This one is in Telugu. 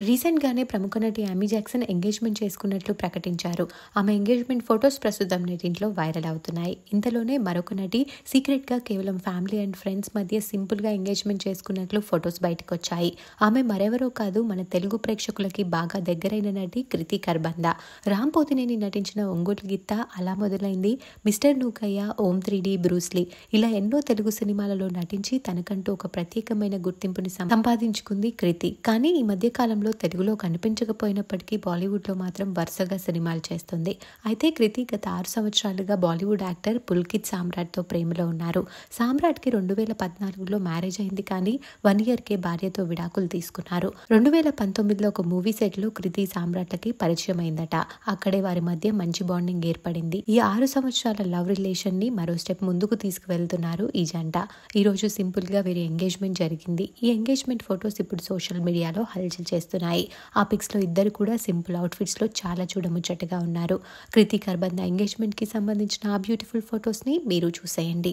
రీసెంట్గానే ప్రముఖ నటి యామీ జాక్సన్ ఎంగేజ్మెంట్ చేసుకున్నట్లు ప్రకటించారు. ఆమె ఎంగేజ్మెంట్ ఫొటోస్ ప్రస్తుతం నెట్టింట్లో వైరల్ అవుతున్నాయి. ఇంతలోనే మరొక నటి సీక్రెట్గా కేవలం ఫ్యామిలీ అండ్ ఫ్రెండ్స్ మధ్య సింపుల్గా ఎంగేజ్మెంట్ చేసుకున్నట్లు ఫొటోస్ బయటకు వచ్చాయి. ఆమె మరెవరో కాదు, మన తెలుగు ప్రేక్షకులకి బాగా దగ్గరైన నటి కృతి కర్బంద. రామ్ పోతినేని నటించిన ఒంగోలు గిత్త, అలా మొదలైంది, మిస్టర్ నూకయ్య, ఓం 3D, బ్రూస్లీ ఇలా ఎన్నో తెలుగు సినిమాలలో నటించి తనకంటూ ఒక ప్రత్యేకమైన గుర్తింపుని సంపాదించుకుంది కృతి. కానీ ఈ మధ్య కాలంలో తెలుగులో కనిపించకపోయినప్పటికీ బాలీవుడ్లో మాత్రం వరుసగా సినిమాలు చేస్తుంది. అయితే కృతి గత 6 సంవత్సరాలుగా బాలీవుడ్ యాక్టర్ పుల్కిత్ సామ్రాట్తో ప్రేమలో ఉన్నారు. సామ్రాట్కి 2014లో మ్యారేజ్ అయింది, కానీ 1 ఇయర్కే భార్యతో విడాకులు తీసుకున్నారు. 2019లో ఒక మూవీ సెట్లో కృతి సామ్రాట్లకి పరిచయం అయిందట. అక్కడే వారి మధ్య మంచి బాండింగ్ ఏర్పడింది. ఈ 6 సంవత్సరాల లవ్ రిలేషన్ ని మరో స్టెప్ ముందుకు తీసుకువెళ్తున్నారు ఈ జంట. ఈ రోజు సింపుల్ గా వీరి ఎంగేజ్మెంట్ జరిగింది. ఈ ఎంగేజ్మెంట్ ఫొటోస్ ఇప్పుడు సోషల్ మీడియాలో హల్చల్ చేస్తున్నాయి. ఆ పిక్స్ లో ఇద్దరు కూడా సింపుల్ అవుట్ఫిట్స్ లో చాలా చూడముచ్చటగా ఉన్నారు. కృతి కర్బంద ఎంగేజ్మెంట్ కి సంబంధించిన ఆ బ్యూటిఫుల్ ఫొటోస్ ని మీరు చూసేయండి.